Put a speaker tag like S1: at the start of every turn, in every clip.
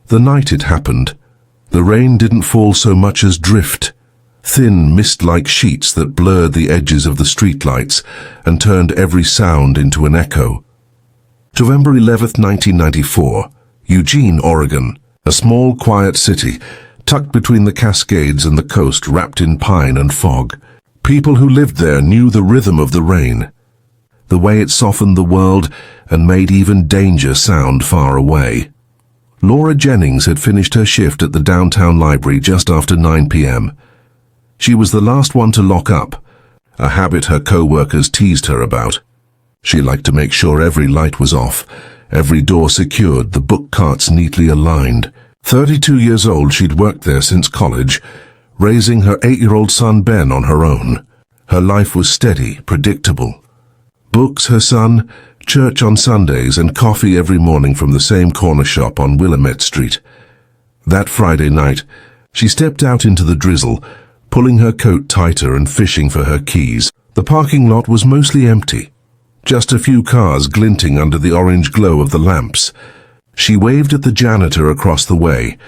S1: The night it happened, the rain didn't fall so much as drift, thin mist-like sheets that blurred the edges of the streetlights and turned every sound into an echo. November 11th, 1994, Eugene, Oregon, a small, quiet city, tucked between the Cascades and the coast, wrapped in pine and fog. People who lived there knew the rhythm of the rain, the way it softened the world and made even danger sound far away. Laura Jennings had finished her shift at the downtown library just after 9 p.m. She was the last one to lock up, a habit her co-workers teased her about. She liked to make sure every light was off, every door secured, the book carts neatly aligned. 32 years old, she'd worked there since college, raising her 8-year-old son Ben on her own. Her life was steady, predictable. Books, her son, church on Sundays, and coffee every morning from the same corner shop on Willamette Street. That Friday night, she stepped out into the drizzle, pulling her coat tighter and fishing for her keys. The parking lot was mostly empty, just a few cars glinting under the orange glow of the lamps. She waved at the janitor across the way,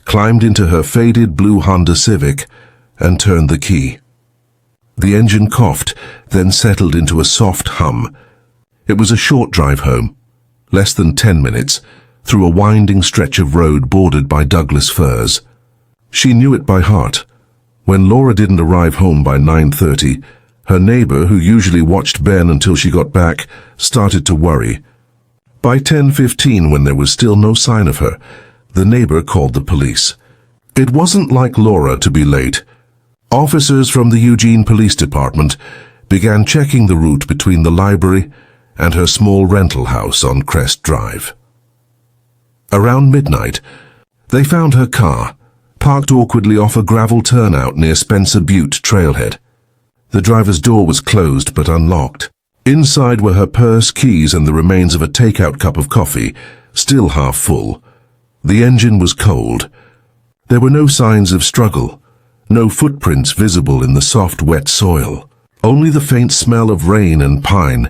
S1: climbed into her faded blue Honda Civic, and turned the key. The engine coughed, then settled into a soft hum. It was a short drive home, less than 10 minutes, through a winding stretch of road bordered by Douglas firs. She knew it by heart. When Laura didn't arrive home by 9:30, her neighbor, who usually watched Ben until she got back, started to worry. By 10:15, when there was still no sign of her, the neighbor called the police. It wasn't like Laura to be late. Officers from the Eugene Police Department began checking the route between the library and her small rental house on Crest Drive. Around midnight, they found her car, parked awkwardly off a gravel turnout near Spencer Butte trailhead. The driver's door was closed but unlocked. Inside were her purse, keys, and the remains of a takeout cup of coffee, still half full. The engine was cold. There were no signs of struggle, no footprints visible in the soft, wet soil, only the faint smell of rain and pine.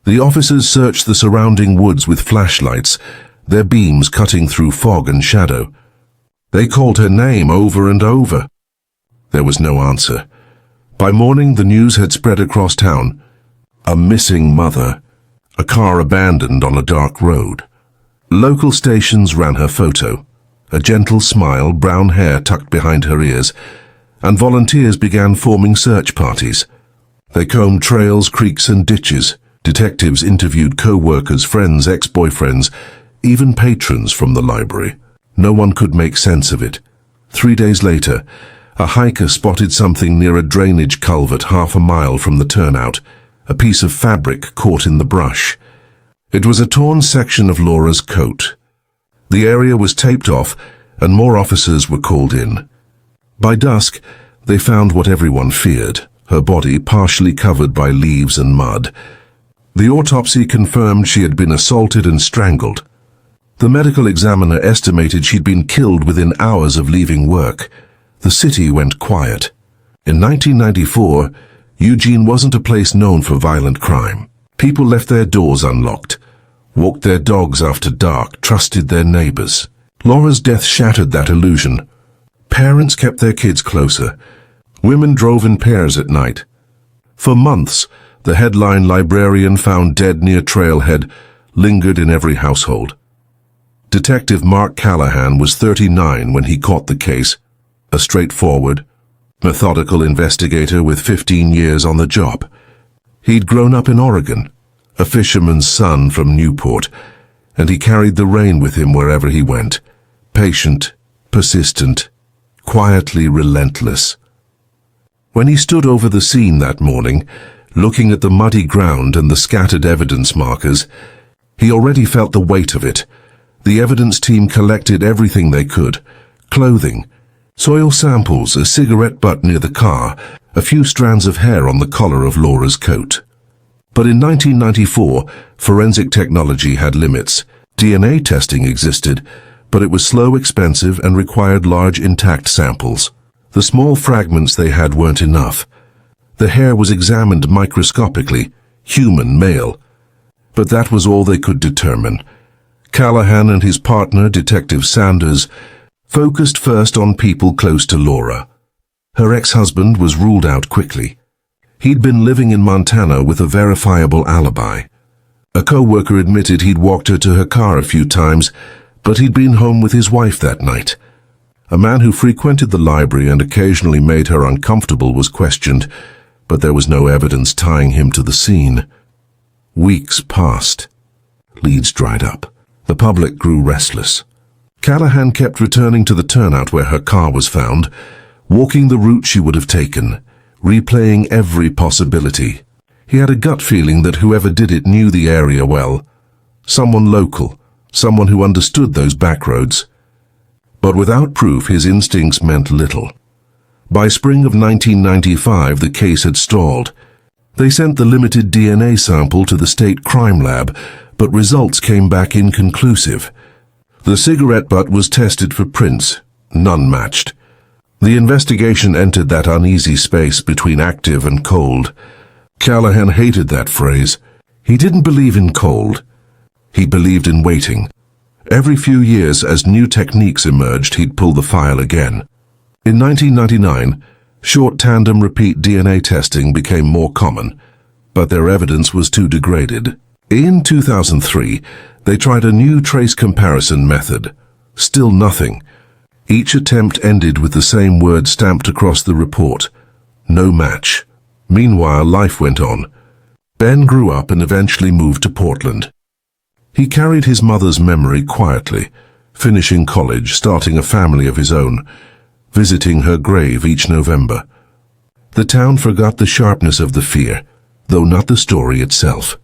S1: The officers searched the surrounding woods with flashlights, their beams cutting through fog and shadow. They called her name over and over. There was no answer. By morning, the news had spread across town. A missing mother, a car abandoned on a dark road. Local stations ran her photo, a gentle smile, brown hair tucked behind her ears, and volunteers began forming search parties. They combed trails, creeks, and ditches. Detectives interviewed co-workers, friends, ex-boyfriends, even patrons from the library. No one could make sense of it. 3 days later, a hiker spotted something near a drainage culvert half a mile from the turnout, a piece of fabric caught in the brush. It was a torn section of Laura's coat. The area was taped off, and more officers were called in. By dusk, they found what everyone feared, her body partially covered by leaves and mud. The autopsy confirmed she had been assaulted and strangled. The medical examiner estimated she'd been killed within hours of leaving work. The city went quiet. In 1994, Eugene wasn't a place known for violent crime. People left their doors unlocked, walked their dogs after dark, trusted their neighbors. Laura's death shattered that illusion. Parents kept their kids closer. Women drove in pairs at night. For months, the headline "Librarian Found Dead Near Trailhead" lingered in every household. Detective Mark Callahan was 39 when he caught the case, a straightforward, methodical investigator with 15 years on the job. He'd grown up in Oregon, a fisherman's son from Newport, and he carried the rain with him wherever he went, patient, persistent, quietly relentless. When he stood over the scene that morning, looking at the muddy ground and the scattered evidence markers, he already felt the weight of it. The evidence team collected everything they could: clothing, soil samples, a cigarette butt near the car, a few strands of hair on the collar of Laura's coat. But in 1994, forensic technology had limits. DNA testing existed, but it was slow, expensive, and required large intact samples. The small fragments they had weren't enough. The hair was examined microscopically, human, male. But that was all they could determine. Callahan and his partner, Detective Sanders, focused first on people close to Laura. Her ex-husband was ruled out quickly. He'd been living in Montana with a verifiable alibi. A co-worker admitted he'd walked her to her car a few times, but he'd been home with his wife that night. A man who frequented the library and occasionally made her uncomfortable was questioned, but there was no evidence tying him to the scene. Weeks passed. Leads dried up. The public grew restless. Callahan kept returning to the turnout where her car was found, walking the route she would have taken, replaying every possibility. He had a gut feeling that whoever did it knew the area well. Someone local, someone who understood those back roads. But without proof, his instincts meant little. By spring of 1995, the case had stalled. They sent the limited DNA sample to the state crime lab, but results came back inconclusive. The cigarette butt was tested for prints. None matched. The investigation entered that uneasy space between active and cold. Callahan hated that phrase. He didn't believe in cold. He believed in waiting. Every few years, as new techniques emerged, he'd pull the file again. In 1999, short tandem repeat DNA testing became more common, but their evidence was too degraded. In 2003, they tried a new trace comparison method. Still nothing. Each attempt ended with the same word stamped across the report. No match. Meanwhile, life went on. Ben grew up and eventually moved to Portland. He carried his mother's memory quietly, finishing college, starting a family of his own, visiting her grave each November. The town forgot the sharpness of the fear, though not the story itself.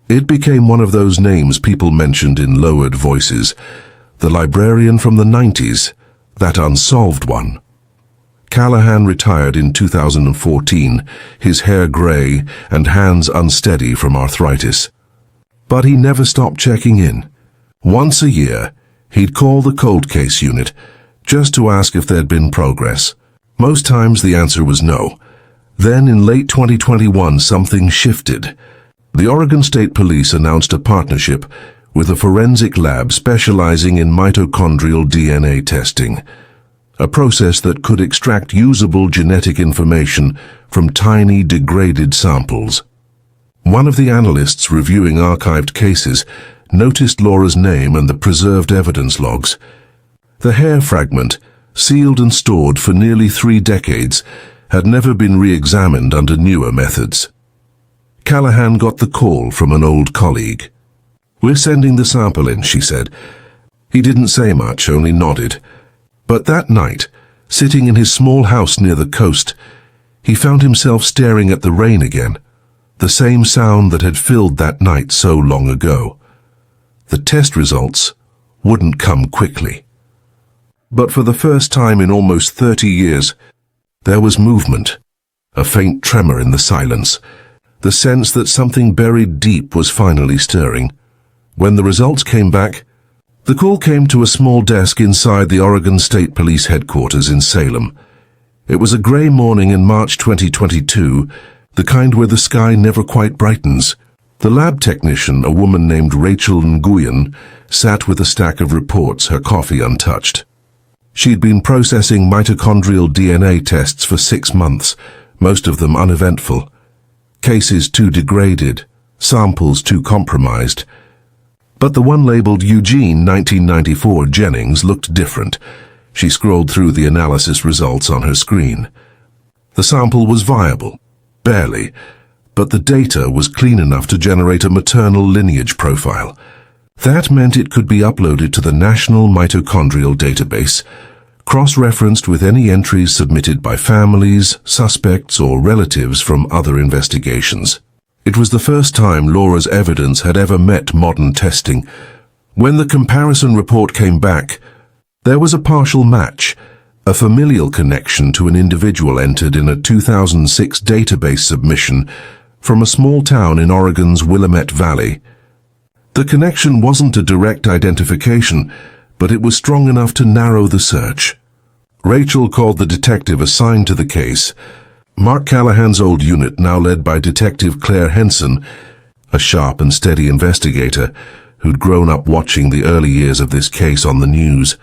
S1: It became one of those names people mentioned in lowered voices. The librarian from the 90s, that unsolved one. Callahan retired in 2014, his hair gray and hands unsteady from arthritis. But he never stopped checking in. Once a year, he'd call the cold case unit, just to ask if there'd been progress. Most times the answer was no. Then in late 2021, something shifted. The Oregon State Police announced a partnership with a forensic lab specializing in mitochondrial DNA testing, a process that could extract usable genetic information from tiny, degraded samples. One of the analysts reviewing archived cases noticed Laura's name and the preserved evidence logs. The hair fragment, sealed and stored for nearly 3 decades, had never been re-examined under newer methods. Callahan got the call from an old colleague. "We're sending the sample in," she said. He didn't say much, only nodded. But that night, sitting in his small house near the coast, he found himself staring at the rain again, the same sound that had filled that night so long ago. The test results wouldn't come quickly. But for the first time in almost 30 years, there was movement, a faint tremor in the silence, the sense that something buried deep was finally stirring. When the results came back, the call came to a small desk inside the Oregon State Police headquarters in Salem. It was a gray morning in March 2022, the kind where the sky never quite brightens. The lab technician, a woman named Rachel Nguyen, sat with a stack of reports, her coffee untouched. She'd been processing mitochondrial DNA tests for 6 months, most of them uneventful. Cases too degraded, samples too compromised. But the one labeled Eugene 1994 Jennings looked different. She scrolled through the analysis results on her screen. The sample was viable, barely, but the data was clean enough to generate a maternal lineage profile. That meant it could be uploaded to the National Mitochondrial Database, cross-referenced with any entries submitted by families, suspects, or relatives from other investigations. It was the first time Laura's evidence had ever met modern testing. When the comparison report came back, there was a partial match, a familial connection to an individual entered in a 2006 database submission from a small town in Oregon's Willamette Valley. The connection wasn't a direct identification, but it was strong enough to narrow the search. Rachel called the detective assigned to the case, Mark Callahan's old unit, now led by Detective Claire Henson, a sharp and steady investigator who'd grown up watching the early years of this case on the news.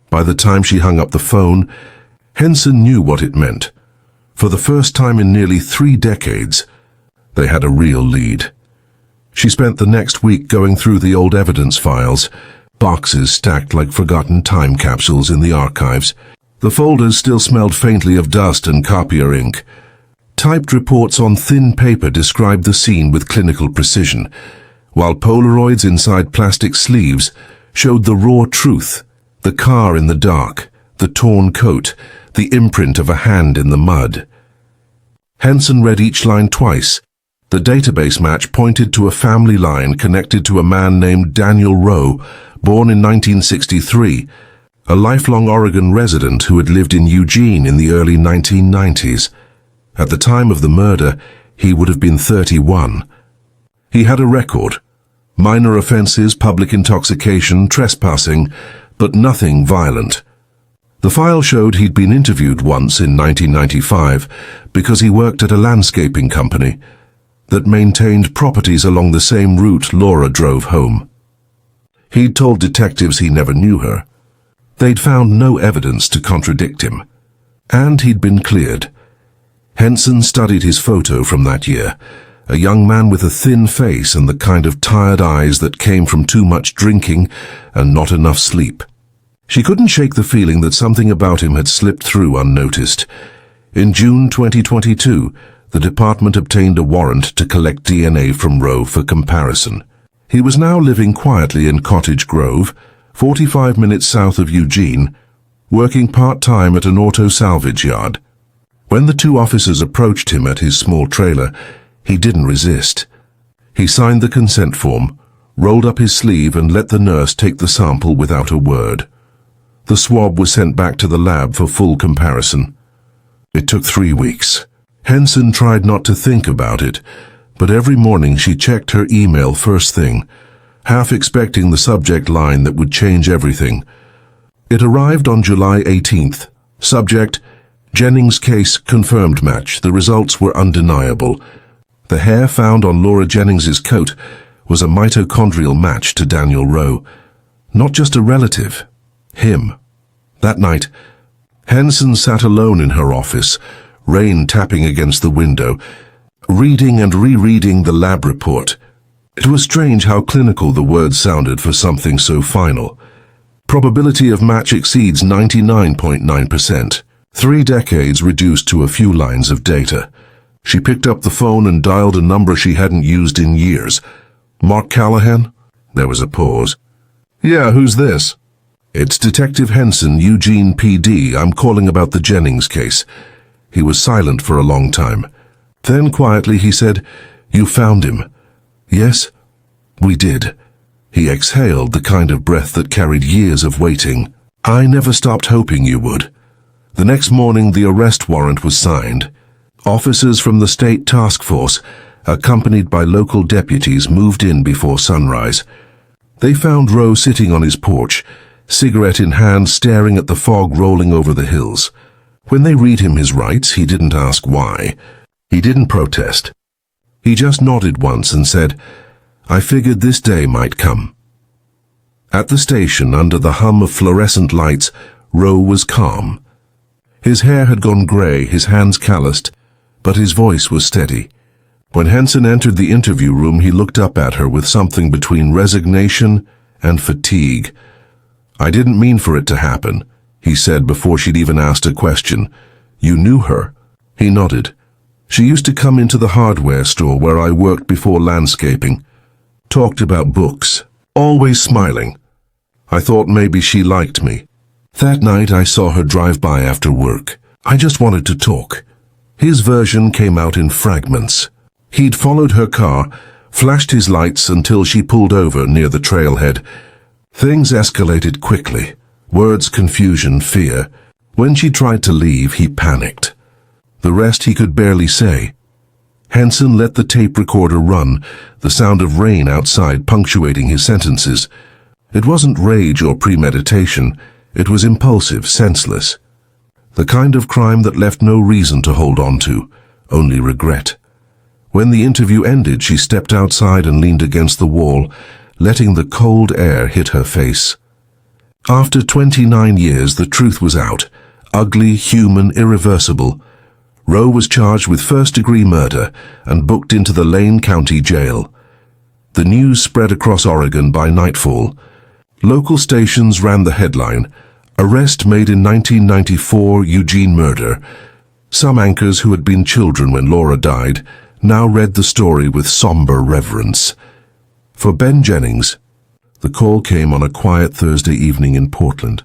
S1: By the time she hung up the phone, Henson knew what it meant. For the first time in nearly 3 decades, they had a real lead. She spent the next week going through the old evidence files, boxes stacked like forgotten time capsules in the archives. The folders still smelled faintly of dust and copier ink. Typed reports on thin paper described the scene with clinical precision, while Polaroids inside plastic sleeves showed the raw truth: the car in the dark, the torn coat, the imprint of a hand in the mud. Henson read each line twice. The database match pointed to a family line connected to a man named Daniel Rowe, born in 1963, a lifelong Oregon resident who had lived in Eugene in the early 1990s. At the time of the murder, he would have been 31. He had a record: minor offenses, public intoxication, trespassing, but nothing violent. The file showed he'd been interviewed once in 1995 because he worked at a landscaping company that maintained properties along the same route Laura drove home. He'd told detectives he never knew her. They'd found no evidence to contradict him, and he'd been cleared. Henson studied his photo from that year, a young man with a thin face and the kind of tired eyes that came from too much drinking and not enough sleep. She couldn't shake the feeling that something about him had slipped through unnoticed. In June 2022, the department obtained a warrant to collect DNA from Rowe for comparison. He was now living quietly in Cottage Grove, 45 minutes south of Eugene, working part-time at an auto salvage yard. When the 2 officers approached him at his small trailer, he didn't resist. He signed the consent form, rolled up his sleeve and let the nurse take the sample without a word. The swab was sent back to the lab for full comparison. It took 3 weeks. Henson tried not to think about it, but every morning she checked her email first thing, half expecting the subject line that would change everything. It arrived on July 18th. Subject: Jennings case confirmed match. The results were undeniable. The hair found on Laura Jennings's coat was a mitochondrial match to Daniel Rowe. Not just a relative. Him. That night, Henson sat alone in her office, rain tapping against the window, reading and rereading the lab report. It was strange how clinical the words sounded for something so final. Probability of match exceeds 99.9%. 3 decades reduced to a few lines of data. She picked up the phone and dialed a number she hadn't used in years. Mark Callahan? There was a pause. Yeah, who's this? It's Detective Henson, Eugene PD. I'm calling about the Jennings case. He was silent for a long time. Then quietly he said, You found him. Yes, we did. He exhaled, the kind of breath that carried years of waiting. I never stopped hoping you would. The next morning the arrest warrant was signed. Officers from the state task force, accompanied by local deputies, moved in before sunrise. They found Rowe sitting on his porch, cigarette in hand, staring at the fog rolling over the hills. When they read him his rights, he didn't ask why. He didn't protest. He just nodded once and said, I figured this day might come. At the station, under the hum of fluorescent lights, Rowe was calm. His hair had gone grey, his hands calloused, but his voice was steady. When Henson entered the interview room, he looked up at her with something between resignation and fatigue. I didn't mean for it to happen, he said before she'd even asked a question. You knew her? He nodded. She used to come into the hardware store where I worked before landscaping. Talked about books. Always smiling. I thought maybe she liked me. That night I saw her drive by after work. I just wanted to talk. His version came out in fragments. He'd followed her car, flashed his lights until she pulled over near the trailhead. Things escalated quickly. Words, confusion, fear. When she tried to leave, he panicked. The rest he could barely say. Henson let the tape recorder run, the sound of rain outside punctuating his sentences. It wasn't rage or premeditation. It was impulsive, senseless. The kind of crime that left no reason to hold on to, only regret. When the interview ended, she stepped outside and leaned against the wall, letting the cold air hit her face. After 29 years, the truth was out. Ugly, human, irreversible. Rowe was charged with first-degree murder and booked into the Lane County Jail. The news spread across Oregon by nightfall. Local stations ran the headline, "Arrest made in 1994 Eugene murder." Some anchors who had been children when Laura died now read the story with somber reverence. For Ben Jennings, the call came on a quiet Thursday evening in Portland.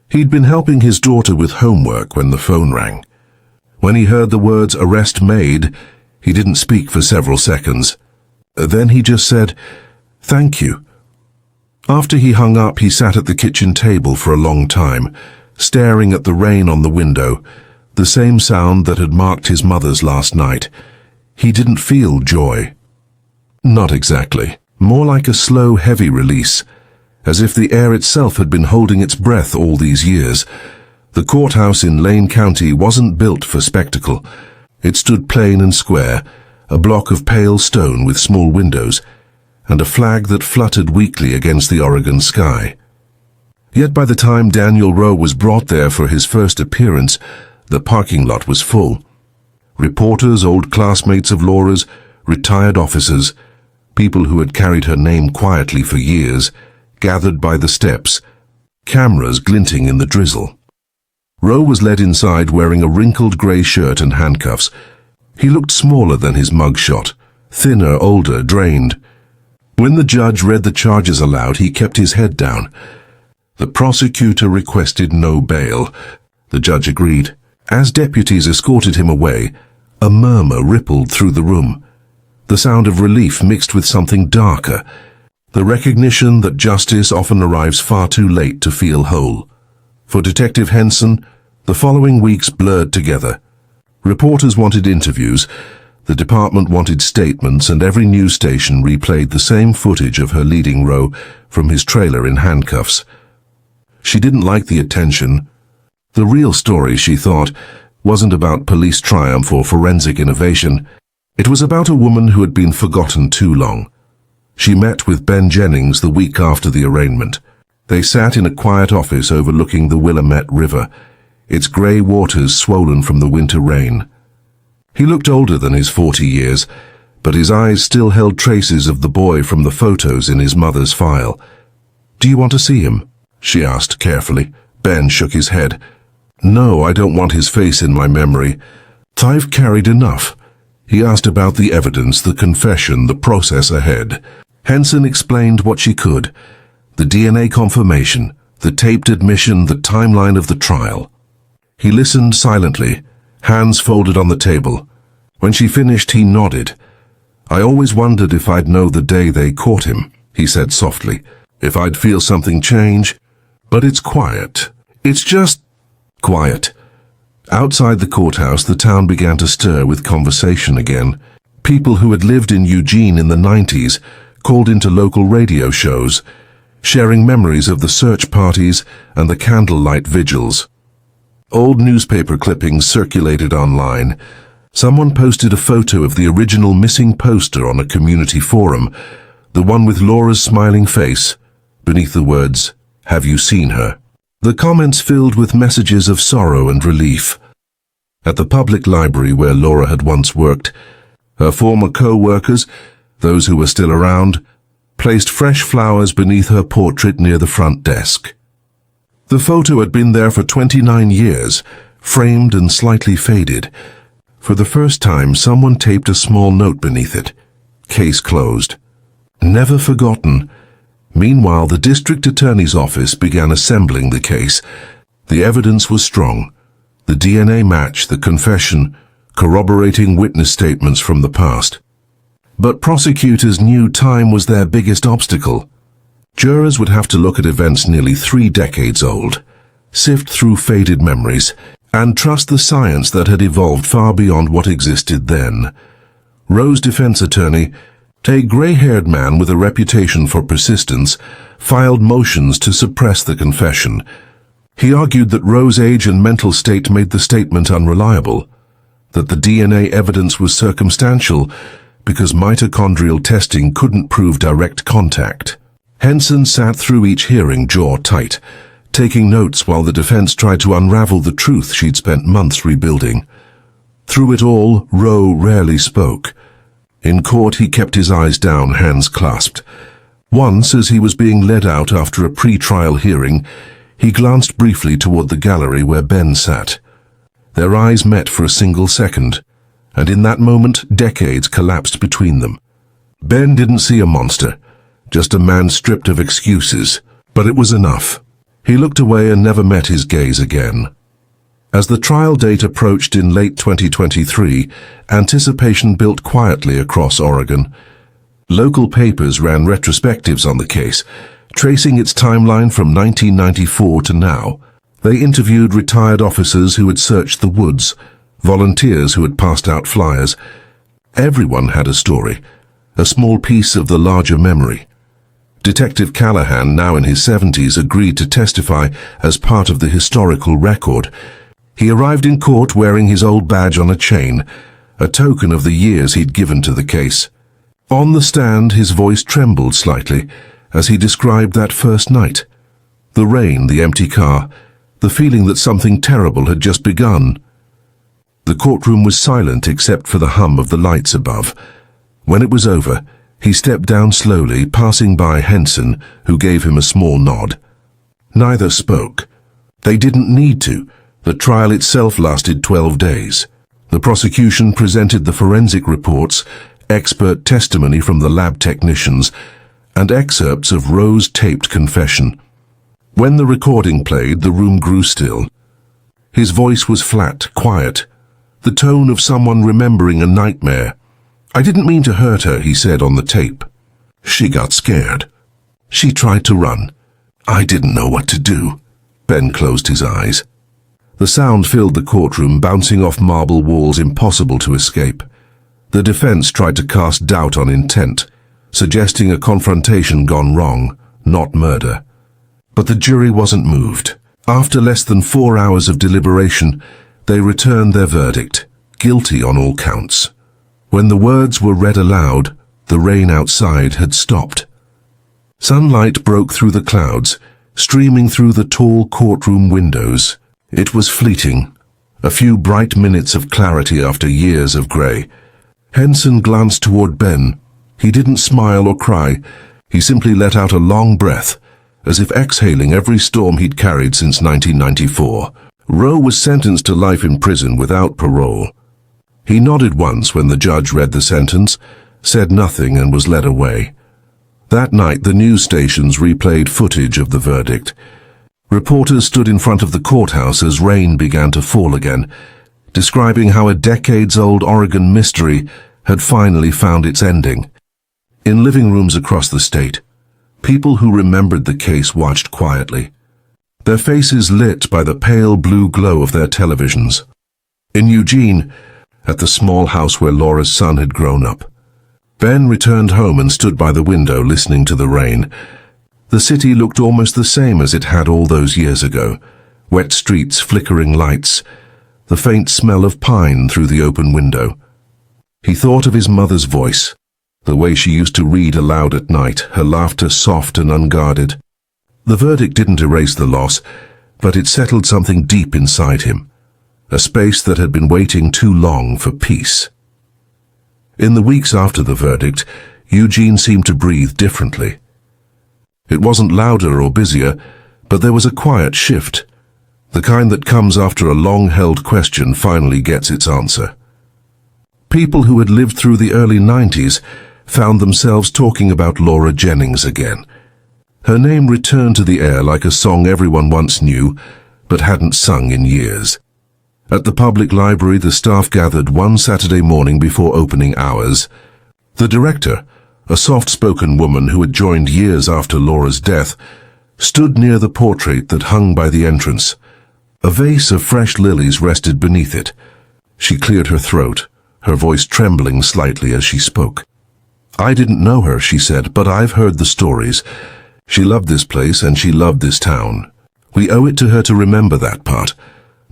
S1: He'd been helping his daughter with homework when the phone rang. When he heard the words "arrest made," he didn't speak for several seconds. Then he just said, "Thank you." After he hung up, he sat at the kitchen table for a long time, staring at the rain on the window, the same sound that had marked his mother's last night. He didn't feel joy. Not exactly. More like a slow, heavy release, as if the air itself had been holding its breath all these years. The courthouse in Lane County wasn't built for spectacle. It stood plain and square, a block of pale stone with small windows, and a flag that fluttered weakly against the Oregon sky. Yet by the time Daniel Rowe was brought there for his first appearance, the parking lot was full. Reporters, old classmates of Laura's, retired officers, people who had carried her name quietly for years, gathered by the steps, cameras glinting in the drizzle. Rowe was led inside wearing a wrinkled grey shirt and handcuffs. He looked smaller than his mugshot, thinner, older, drained. When the judge read the charges aloud, he kept his head down. The prosecutor requested no bail. The judge agreed. As deputies escorted him away, a murmur rippled through the room. The sound of relief mixed with something darker, the recognition that justice often arrives far too late to feel whole. For Detective Henson, the following weeks blurred together. Reporters wanted interviews, the department wanted statements, and every news station replayed the same footage of her leading Rowe from his trailer in handcuffs. She didn't like the attention. The real story, she thought, wasn't about police triumph or forensic innovation. It was about a woman who had been forgotten too long. She met with Ben Jennings the week after the arraignment. They sat in a quiet office overlooking the Willamette River, its grey waters swollen from the winter rain. He looked older than his 40 years, but his eyes still held traces of the boy from the photos in his mother's file. "Do you want to see him?" she asked carefully. Ben shook his head. "No, I don't want his face in my memory. I've carried enough." He asked about the evidence, the confession, the process ahead. Henson explained what she could. The DNA confirmation, the taped admission, the timeline of the trial. He listened silently, hands folded on the table. When she finished, he nodded. "I always wondered if I'd know the day they caught him," he said softly. "If I'd feel something change. But it's quiet. It's just quiet." Outside the courthouse, the town began to stir with conversation again. People who had lived in Eugene in the 90s called into local radio shows, sharing memories of the search parties and the candlelight vigils. Old newspaper clippings circulated online. Someone posted a photo of the original missing poster on a community forum, the one with Laura's smiling face, beneath the words, "Have you seen her?" The comments filled with messages of sorrow and relief. At the public library where Laura had once worked, her former co-workers, those who were still around, placed fresh flowers beneath her portrait near the front desk. The photo had been there for 29 years, framed and slightly faded. For the first time, someone taped a small note beneath it. Case closed. Never forgotten. Meanwhile, the district attorney's office began assembling the case. The evidence was strong. The DNA match, the confession, corroborating witness statements from the past. But prosecutors knew time was their biggest obstacle. Jurors would have to look at events nearly 3 decades old, sift through faded memories, and trust the science that had evolved far beyond what existed then. Rowe's defense attorney, a gray-haired man with a reputation for persistence, filed motions to suppress the confession. He argued that Rowe's age and mental state made the statement unreliable, that the DNA evidence was circumstantial, because mitochondrial testing couldn't prove direct contact. Henson sat through each hearing jaw tight, taking notes while the defense tried to unravel the truth she'd spent months rebuilding. Through it all, Rowe rarely spoke. In court, he kept his eyes down, hands clasped. Once, as he was being led out after a pre-trial hearing, he glanced briefly toward the gallery where Ben sat. Their eyes met for a single second, and in that moment, decades collapsed between them. Ben didn't see a monster, just a man stripped of excuses, but it was enough. He looked away and never met his gaze again. As the trial date approached in late 2023, anticipation built quietly across Oregon. Local papers ran retrospectives on the case, tracing its timeline from 1994 to now. They interviewed retired officers who had searched the woods, volunteers who had passed out flyers. Everyone had a story, a small piece of the larger memory. Detective Callahan, now in his 70s, agreed to testify as part of the historical record. He arrived in court wearing his old badge on a chain, a token of the years he'd given to the case. On the stand, his voice trembled slightly as he described that first night. The rain, the empty car, the feeling that something terrible had just begun. The courtroom was silent except for the hum of the lights above. When it was over, he stepped down slowly, passing by Henson, who gave him a small nod. Neither spoke. They didn't need to. The trial itself lasted 12 days. The prosecution presented the forensic reports, expert testimony from the lab technicians, and excerpts of Rowe's taped confession. When the recording played, the room grew still. His voice was flat, quiet, the tone of someone remembering a nightmare. "I didn't mean to hurt her," he said on the tape. "She got scared. She tried to run. I didn't know what to do." Ben closed his eyes. The sound filled the courtroom, bouncing off marble walls impossible to escape. The defense tried to cast doubt on intent, suggesting a confrontation gone wrong, not murder. But the jury wasn't moved. After less than 4 hours of deliberation, they returned their verdict, guilty on all counts. When the words were read aloud, the rain outside had stopped. Sunlight broke through the clouds, streaming through the tall courtroom windows. It was fleeting, a few bright minutes of clarity after years of grey. Henson glanced toward Ben. He didn't smile or cry. He simply let out a long breath, as if exhaling every storm he'd carried since 1994. Rowe was sentenced to life in prison without parole. He nodded once when the judge read the sentence, said nothing, and was led away. That night, the news stations replayed footage of the verdict. Reporters stood in front of the courthouse as rain began to fall again, describing how a decades-old Oregon mystery had finally found its ending. In living rooms across the state, people who remembered the case watched quietly, their faces lit by the pale blue glow of their televisions. In Eugene, at the small house where Laura's son had grown up, Ben returned home and stood by the window listening to the rain. The city looked almost the same as it had all those years ago. Wet streets, flickering lights, the faint smell of pine through the open window. He thought of his mother's voice, the way she used to read aloud at night, her laughter soft and unguarded. The verdict didn't erase the loss, but it settled something deep inside him, a space that had been waiting too long for peace. In the weeks after the verdict, Eugene seemed to breathe differently. It wasn't louder or busier, but there was a quiet shift, the kind that comes after a long-held question finally gets its answer. People who had lived through the early 90s found themselves talking about Laura Jennings again. Her name returned to the air like a song everyone once knew, but hadn't sung in years. At the public library, the staff gathered one Saturday morning before opening hours. The director, a soft-spoken woman who had joined years after Laura's death, stood near the portrait that hung by the entrance. A vase of fresh lilies rested beneath it. She cleared her throat, her voice trembling slightly as she spoke. "I didn't know her," she said, "but I've heard the stories. She loved this place and she loved this town. We owe it to her to remember that part.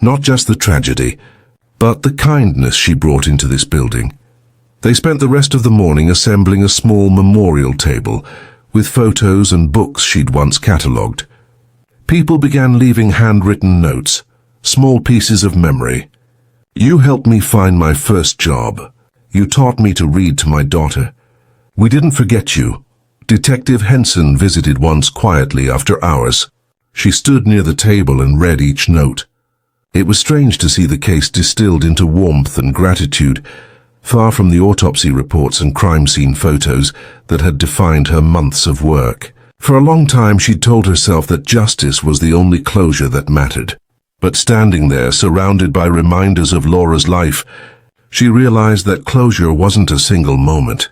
S1: Not just the tragedy, but the kindness she brought into this building." They spent the rest of the morning assembling a small memorial table with photos and books she'd once catalogued. People began leaving handwritten notes, small pieces of memory. "You helped me find my first job. You taught me to read to my daughter. We didn't forget you." Detective Henson visited once quietly after hours. She stood near the table and read each note. It was strange to see the case distilled into warmth and gratitude, far from the autopsy reports and crime scene photos that had defined her months of work. For a long time she'd told herself that justice was the only closure that mattered. But standing there, surrounded by reminders of Laura's life, she realized that closure wasn't a single moment.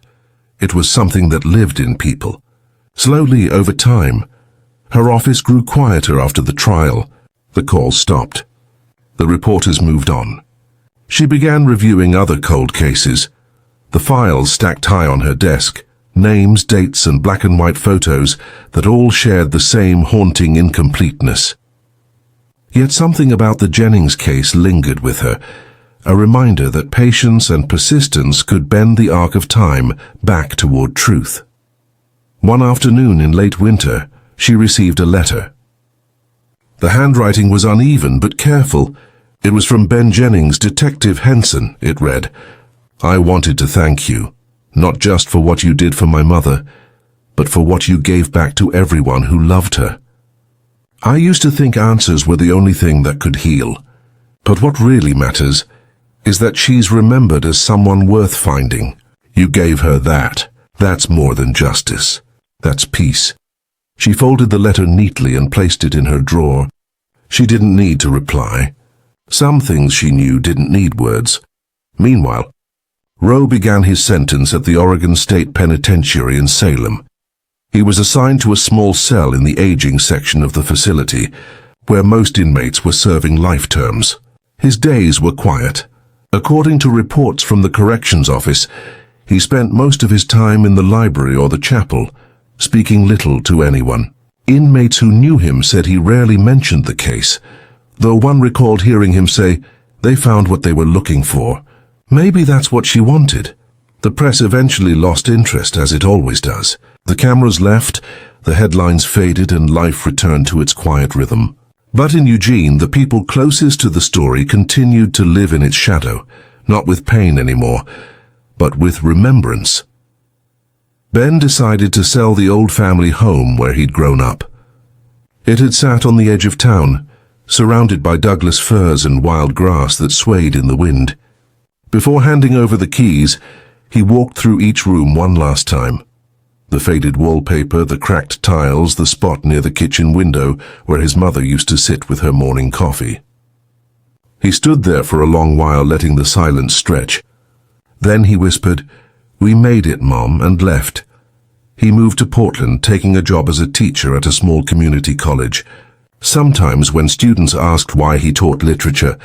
S1: It was something that lived in people. Slowly, over time, her office grew quieter after the trial. The calls stopped. The reporters moved on. She began reviewing other cold cases. The files stacked high on her desk, names, dates, and black and white photos that all shared the same haunting incompleteness. Yet something about the Jennings case lingered with her, a reminder that patience and persistence could bend the arc of time back toward truth. One afternoon in late winter, she received a letter. The handwriting was uneven but careful. It was from Ben Jennings, Detective Henson, it read. "I wanted to thank you, not just for what you did for my mother, but for what you gave back to everyone who loved her. I used to think answers were the only thing that could heal. But what really matters is that she's remembered as someone worth finding. You gave her that. That's more than justice. That's peace." She folded the letter neatly and placed it in her drawer. She didn't need to reply. Some things she knew didn't need words. Meanwhile, Rowe began his sentence at the Oregon State Penitentiary in Salem. He was assigned to a small cell in the aging section of the facility, where most inmates were serving life terms. His days were quiet. According to reports from the corrections office, he spent most of his time in the library or the chapel, speaking little to anyone. Inmates who knew him said he rarely mentioned the case, though one recalled hearing him say they found what they were looking for. Maybe that's what she wanted. The press eventually lost interest, as it always does. The cameras left, the headlines faded, and life returned to its quiet rhythm. But in Eugene, the people closest to the story continued to live in its shadow, not with pain anymore, but with remembrance. Ben decided to sell the old family home where he'd grown up. It had sat on the edge of town, surrounded by Douglas firs and wild grass that swayed in the wind. Before handing over the keys, he walked through each room one last time. The faded wallpaper, the cracked tiles, the spot near the kitchen window where his mother used to sit with her morning coffee. He stood there for a long while, letting the silence stretch. Then he whispered, "We made it, Mom," and left. He moved to Portland, taking a job as a teacher at a small community college. Sometimes when students asked why he taught literature,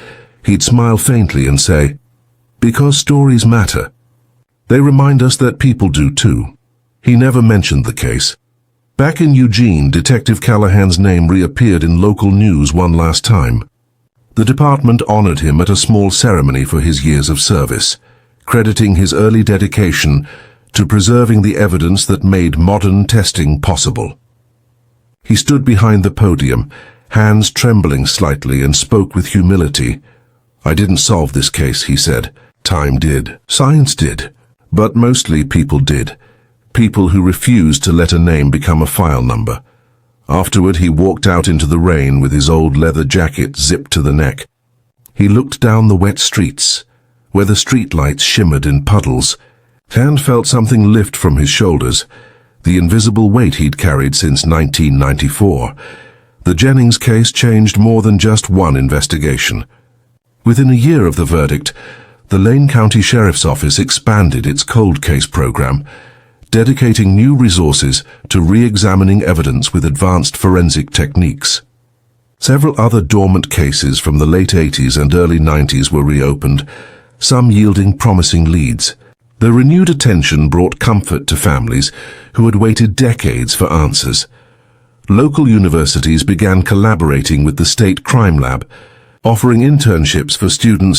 S1: he'd smile faintly and say, "Because stories matter. They remind us that people do too." He never mentioned the case. Back in Eugene, Detective Callahan's name reappeared in local news one last time. The department honored him at a small ceremony for his years of service, crediting his early dedication to preserving the evidence that made modern testing possible. He stood behind the podium, hands trembling slightly, and spoke with humility. "I didn't solve this case," he said. "Time did. Science did. But mostly people did. People who refused to let a name become a file number." Afterward, he walked out into the rain with his old leather jacket zipped to the neck. He looked down the wet streets, where the streetlights shimmered in puddles, and felt something lift from his shoulders, the invisible weight he'd carried since 1994. The Jennings case changed more than just one investigation. Within a year of the verdict, the Lane County Sheriff's Office expanded its cold case program, dedicating new resources to re-examining evidence with advanced forensic techniques. Several other dormant cases from the late 80s and early 90s were reopened, some yielding promising leads. The renewed attention brought comfort to families who had waited decades for answers. Local universities began collaborating with the State Crime Lab, offering internships for students